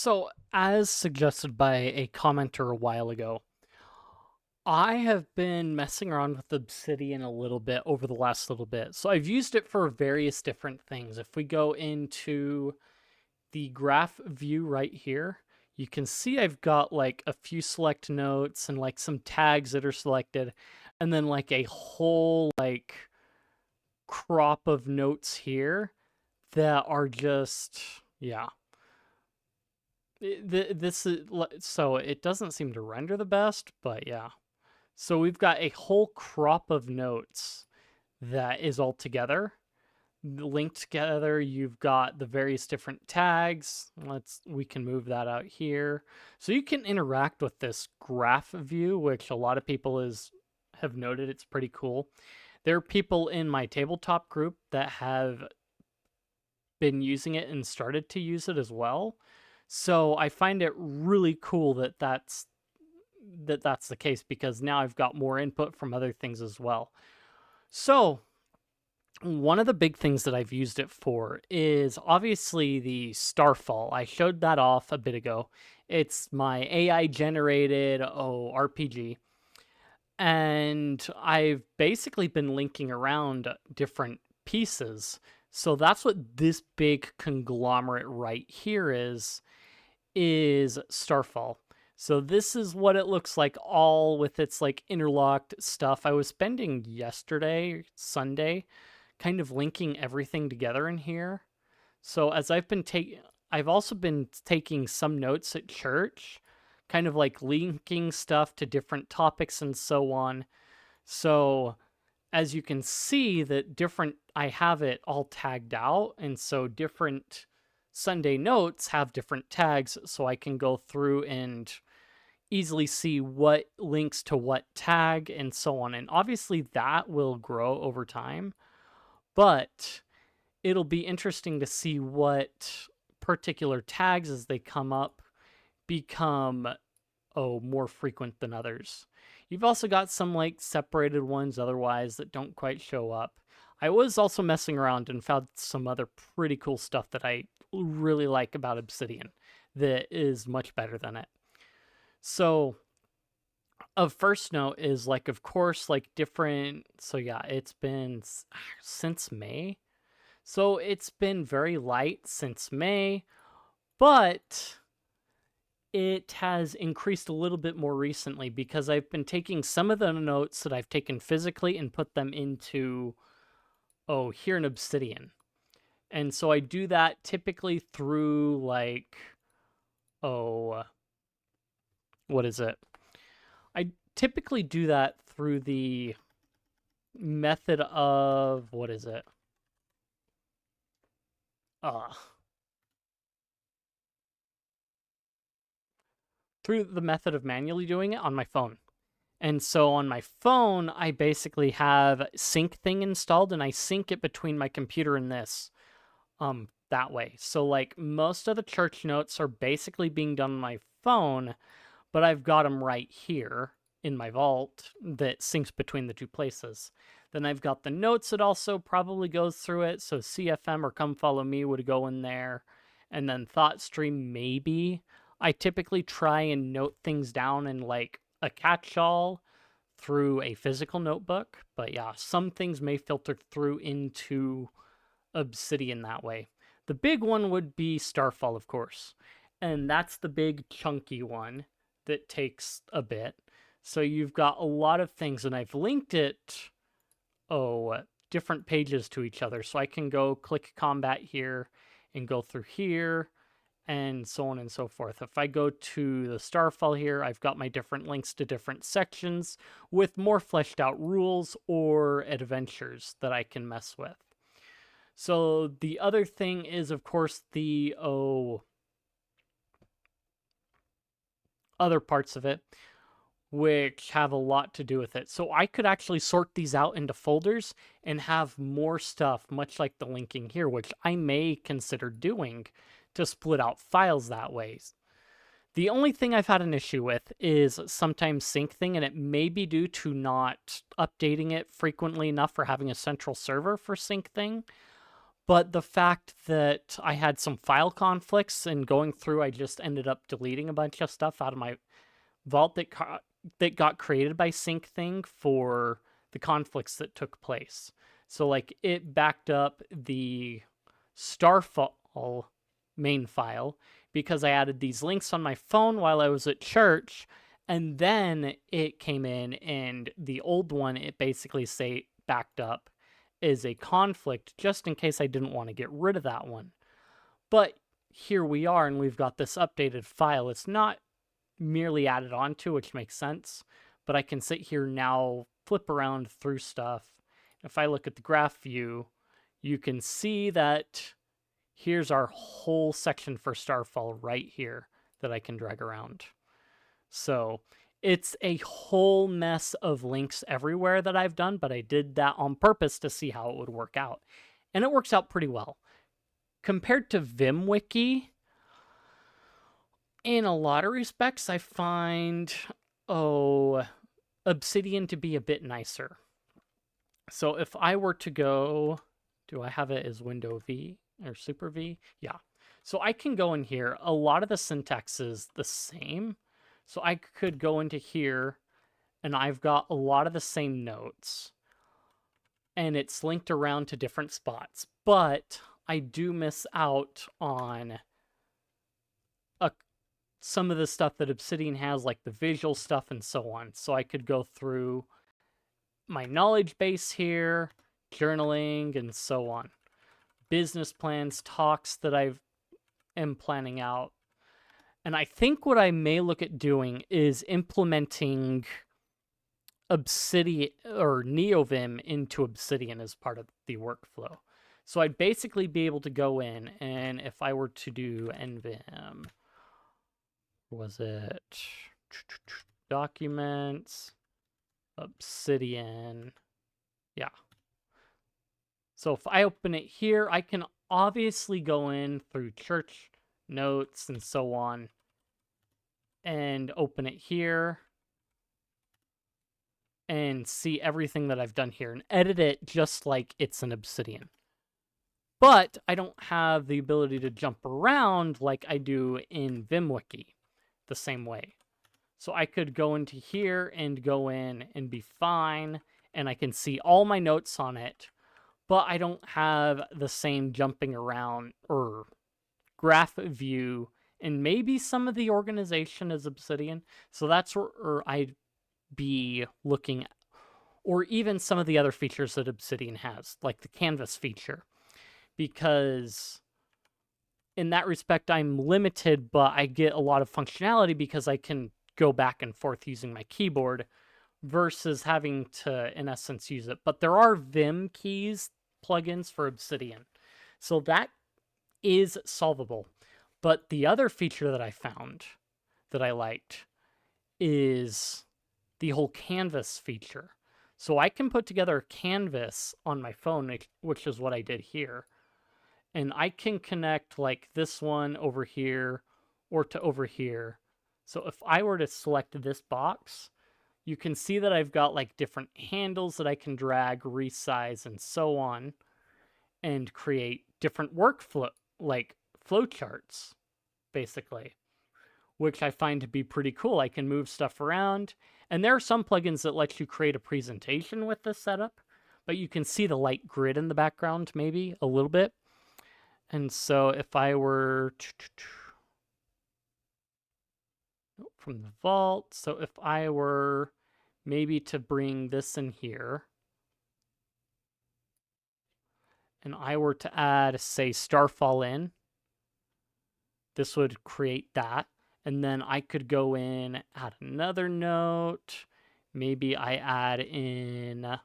So, as suggested by a commenter a while ago, I have been messing around with Obsidian a little bit over the last little bit. So, I've used it for various different things. If we go into the graph view right here, you can see I've got like a few select notes and like some tags that are selected, and then like a whole like crop of notes here that are just, yeah. This is so it doesn't seem to render the best, but yeah. So we've got a whole crop of notes that is all together, linked together. You've got the various different tags. We can move that out here. So you can interact with this graph view, which a lot of people have noted it's pretty cool. There are people in my tabletop group that have been using it and started to use it as well. So I find it really cool that that's the case, because now I've got more input from other things as well. So one of the big things that I've used it for is obviously the Starfall. I showed that off a bit ago. It's my AI generated RPG. And I've basically been linking around different pieces. So that's what this big conglomerate right here is Starfall. So this is what it looks like, all with its like interlocked stuff. I was spending yesterday, Sunday, kind of linking everything together in here. So as I've also been taking some notes at church, kind of like linking stuff to different topics and so on. So as you can see that I have it all tagged out, and so different Sunday notes have different tags, so I can go through and easily see what links to what tag and so on. And obviously that will grow over time, but it'll be interesting to see what particular tags as they come up become more frequent than others. You've also got some like separated ones otherwise that don't quite show up. I was also messing around and found some other pretty cool stuff that I really like about Obsidian that is much better than it. So, of first note is like, of course, like different. So, yeah, it's been since May. So, it's been very light since May, but it has increased a little bit more recently because I've been taking some of the notes that I've taken physically and put them into, here in Obsidian. And so I do that typically through like, what is it? I typically do that through the method of, what is it? Through the method of manually doing it on my phone. And so on my phone, I basically have sync thing installed, and I sync it between my computer and this that way. So like most of the church notes are basically being done on my phone, but I've got them right here in my vault that syncs between the two places. Then I've got the notes that also probably goes through it. So CFM or Come Follow Me would go in there. And then ThoughtStream maybe. I typically try and note things down in like a catch-all through a physical notebook. But yeah, some things may filter through into Obsidian that way. The big one would be Starfall, of course. And that's the big chunky one that takes a bit. So you've got a lot of things, and I've linked it, different pages to each other. So I can go click combat here and go through here and so on and so forth. If I go to the Starfall here, I've got my different links to different sections with more fleshed out rules or adventures that I can mess with. So the other thing is, of course, the other parts of it, which have a lot to do with it. So I could actually sort these out into folders and have more stuff, much like the linking here, which I may consider doing to split out files that way. The only thing I've had an issue with is sometimes sync thing, and it may be due to not updating it frequently enough for having a central server for sync thing. But the fact that I had some file conflicts and going through, I just ended up deleting a bunch of stuff out of my vault that got created by SyncThing for the conflicts that took place. So like it backed up the Starfall main file because I added these links on my phone while I was at church, and then it came in and the old one it basically say backed up is a conflict just in case I didn't want to get rid of that one. But here we are and we've got this updated file. It's not merely added onto, which makes sense, but I can sit here now, flip around through stuff. If I look at the graph view, you can see that here's our whole section for Starfall right here that I can drag around. So it's a whole mess of links everywhere that I've done, but I did that on purpose to see how it would work out. And it works out pretty well. Compared to VimWiki, in a lot of respects, I find, Obsidian to be a bit nicer. So if I were to go, do I have it as window V or super V? Yeah. So I can go in here. A lot of the syntax is the same. So I could go into here and I've got a lot of the same notes. And it's linked around to different spots. But I do miss out on some of the stuff that Obsidian has, like the visual stuff and so on. So I could go through my knowledge base here, journaling, and so on. Business plans, talks that I am planning out. And I think what I may look at doing is implementing Obsidian or NeoVim into Obsidian as part of the workflow. So I'd basically be able to go in, and if I were to do nvim, was it documents, Obsidian, yeah. So if I open it here, I can obviously go in through church notes and so on and open it here and see everything that I've done here and edit it just like it's an Obsidian. But I don't have the ability to jump around like I do in VimWiki the same way. So I could go into here and go in and be fine, and I can see all my notes on it, but I don't have the same jumping around or graph view and maybe some of the organization as Obsidian. So that's where I'd be looking at, or even some of the other features that Obsidian has, like the canvas feature, because in that respect, I'm limited, but I get a lot of functionality because I can go back and forth using my keyboard versus having to, in essence, use it. But there are Vim keys plugins for Obsidian. So that is solvable. But the other feature that I found that I liked is the whole canvas feature. So I can put together a canvas on my phone, which is what I did here. And I can connect like this one over here or to over here. So if I were to select this box, you can see that I've got like different handles that I can drag, resize, and so on, and create different workflow, like flowcharts, basically, which I find to be pretty cool. I can move stuff around, and there are some plugins that let you create a presentation with this setup, but you can see the light grid in the background maybe a little bit. And so if I were from the vault, so if I were maybe to bring this in here, and I were to add, say, Starfall in, this would create that. And then I could go in, add another note. Maybe I add in,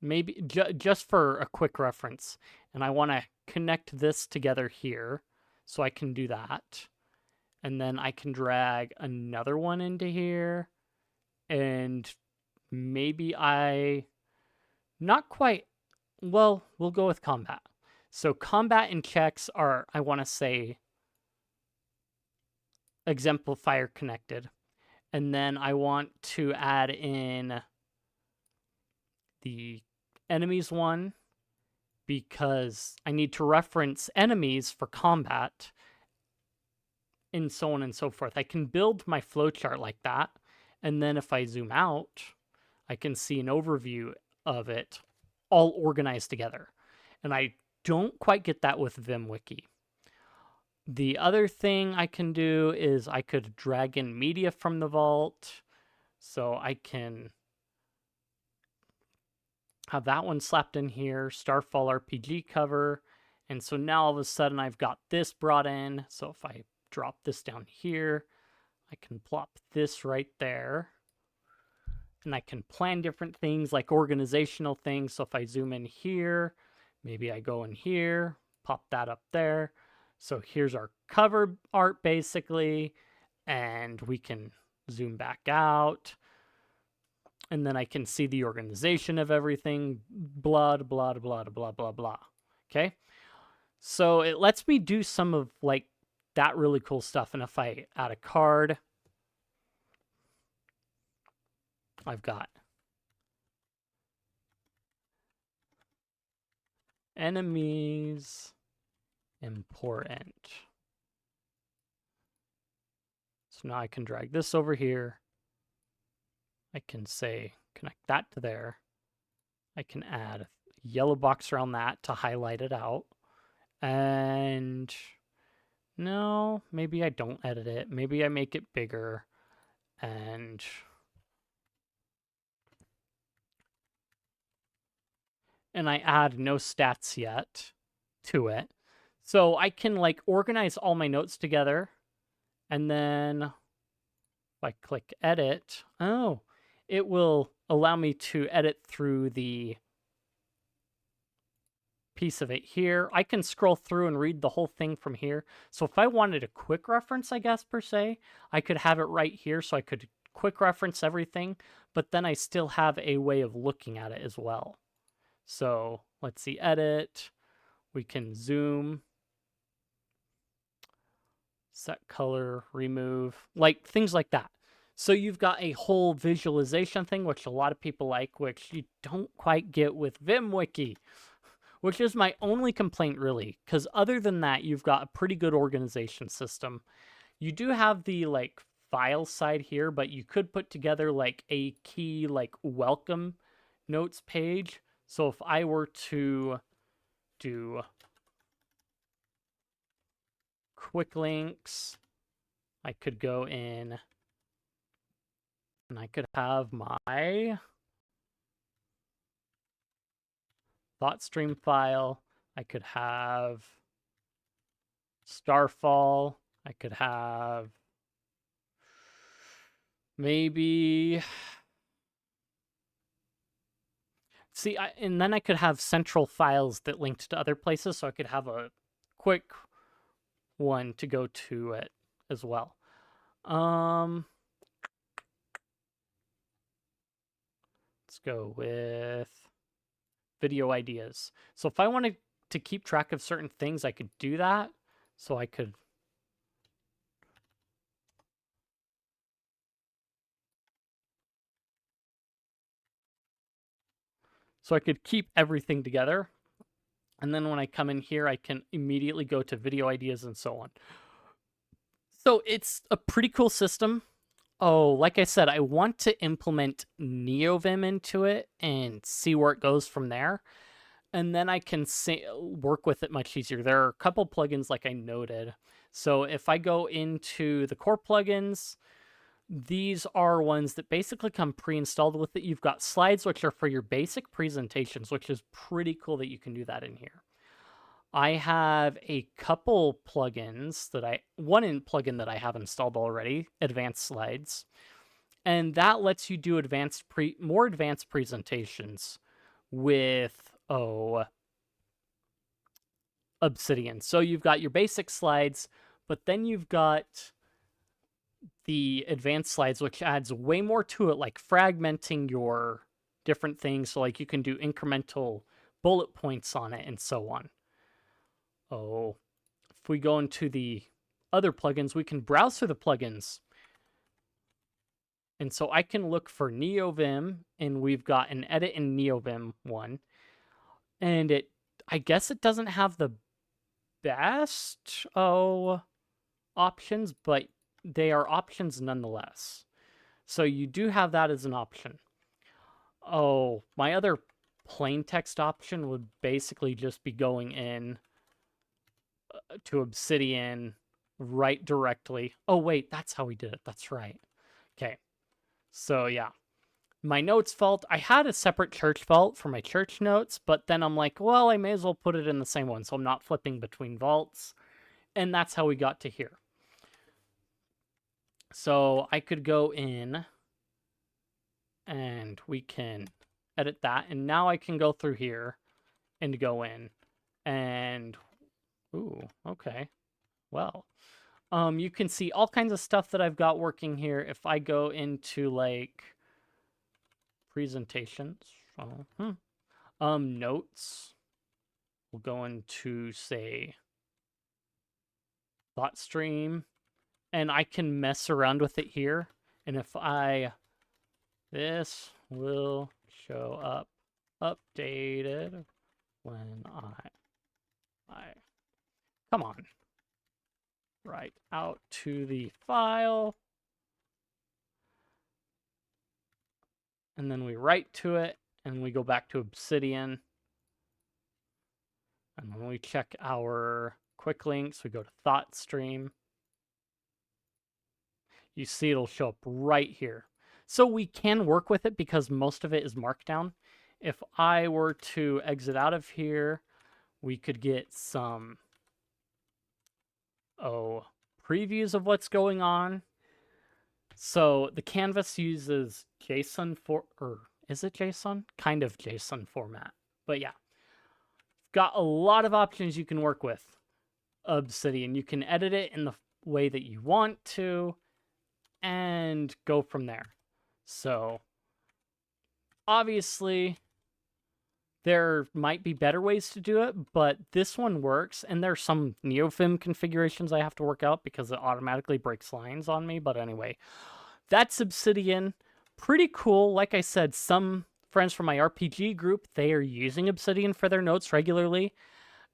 maybe just for a quick reference, and I want to connect this together here, so I can do that. And then I can drag another one into here, and maybe not quite, well, we'll go with combat. So combat and checks are, I want to say, exemplifier connected. And then I want to add in the enemies one because I need to reference enemies for combat, and so on and so forth. I can build my flowchart like that, and then if I zoom out, I can see an overview of it all organized together. And I don't quite get that with VimWiki. The other thing I can do is I could drag in media from the vault, so I can have that one slapped in here, Starfall RPG cover, and so now all of a sudden I've got this brought in. So if I drop this down here, I can plop this right there, and I can plan different things like organizational things. So if I zoom in here, maybe I go in here, pop that up there. So here's our cover art basically, and we can zoom back out, and then I can see the organization of everything, blah, blah, blah, blah, blah, blah. Okay? So it lets me do some of like that really cool stuff. And if I add a card, I've got enemies important. So now I can drag this over here. I can say connect that to there. I can add a yellow box around that to highlight it out. And no, maybe I don't edit it. Maybe I make it bigger, and I add no stats yet to it. So I can like organize all my notes together, and then if I click edit, oh, it will allow me to edit through the piece of it here. I can scroll through and read the whole thing from here. So if I wanted a quick reference, I guess, per se, I could have it right here so I could quick reference everything, but then I still have a way of looking at it as well. So let's see, edit. We can zoom, set color, remove, like things like that. So you've got a whole visualization thing, which a lot of people like, which you don't quite get with VimWiki, which is my only complaint, really, because other than that, you've got a pretty good organization system. You do have the like file side here, but you could put together like a key like welcome notes page. So if I were to do quick links, I could go in and I could have my thought stream file. I could have Starfall. I could have maybe... See, and then I could have central files that linked to other places, so I could have a quick one to go to it as well. Let's go with video ideas. So if I wanted to keep track of certain things, I could do that. So I could... So I could keep everything together. And then when I come in here, I can immediately go to video ideas and so on. So it's a pretty cool system. Oh, like I said, I want to implement NeoVim into it and see where it goes from there. And then I can work with it much easier. There are a couple plugins like I noted. So if I go into the core plugins, these are ones that basically come pre-installed with it. You've got slides, which are for your basic presentations, which is pretty cool that you can do that in here. I have a couple plugins one plugin that I have installed already, Advanced Slides, and that lets you do more advanced presentations with Obsidian. So you've got your basic slides, but then you've got the advanced slides, which adds way more to it, like fragmenting your different things. So like you can do incremental bullet points on it and so on. If we go into the other plugins, we can browse through the plugins. And so I can look for NeoVim, and we've got an edit in NeoVim one. And I guess it doesn't have the best options, but they are options nonetheless. So you do have that as an option. Oh, my other plain text option would basically just be going in to Obsidian, right directly. Oh, wait, that's how we did it. That's right. Okay. So, yeah. My notes vault, I had a separate church vault for my church notes, but then I'm like, well, I may as well put it in the same one, so I'm not flipping between vaults. And that's how we got to here. So I could go in and we can edit that. And now I can go through here and go in and, ooh, okay. Well, you can see all kinds of stuff that I've got working here. If I go into like presentations, notes, we'll go into say thought stream, and I can mess around with it here. And if this will show up updated when I come on, right out to the file, and then we write to it, and we go back to Obsidian, and when we check our quick links, we go to thought stream. You see it'll show up right here. So we can work with it because most of it is Markdown. If I were to exit out of here, we could get some previews of what's going on. So the canvas uses JSON or is it JSON? Kind of JSON format. But yeah, got a lot of options you can work with Obsidian. You can edit it in the way that you want to and go from there. So obviously there might be better ways to do it, but this one works. And there's some NeoVim configurations I have to work out because it automatically breaks lines on me. But anyway, that's Obsidian. Pretty cool. Like I said, some friends from my RPG group, they are using Obsidian for their notes regularly.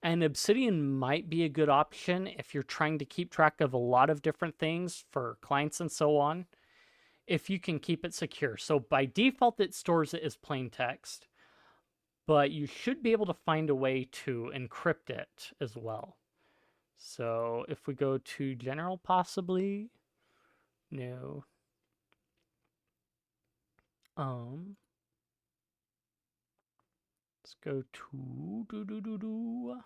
And Obsidian might be a good option if you're trying to keep track of a lot of different things for clients and so on, if you can keep it secure. So by default, it stores it as plain text, but you should be able to find a way to encrypt it as well. So if we go to general, possibly, no. Let's go to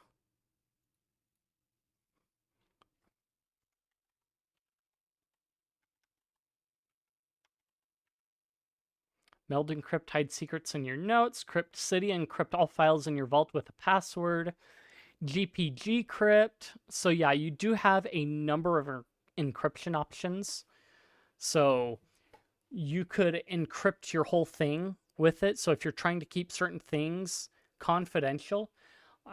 Meld encrypt, hide secrets in your notes, crypt city, encrypt all files in your vault with a password, GPG crypt. So yeah, you do have a number of encryption options. So you could encrypt your whole thing with it. So if you're trying to keep certain things confidential,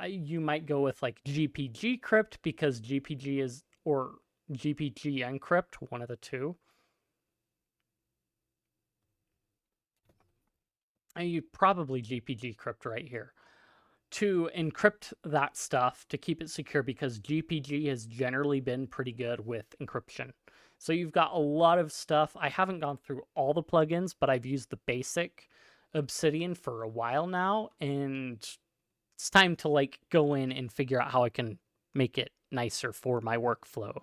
you might go with like GPG crypt because GPG is, or GPG encrypt, one of the two. You probably GPG crypt right here to encrypt that stuff to keep it secure because GPG has generally been pretty good with encryption. So you've got a lot of stuff. I haven't gone through all the plugins, but I've used the basic Obsidian for a while now, and it's time to like go in and figure out how I can make it nicer for my workflow.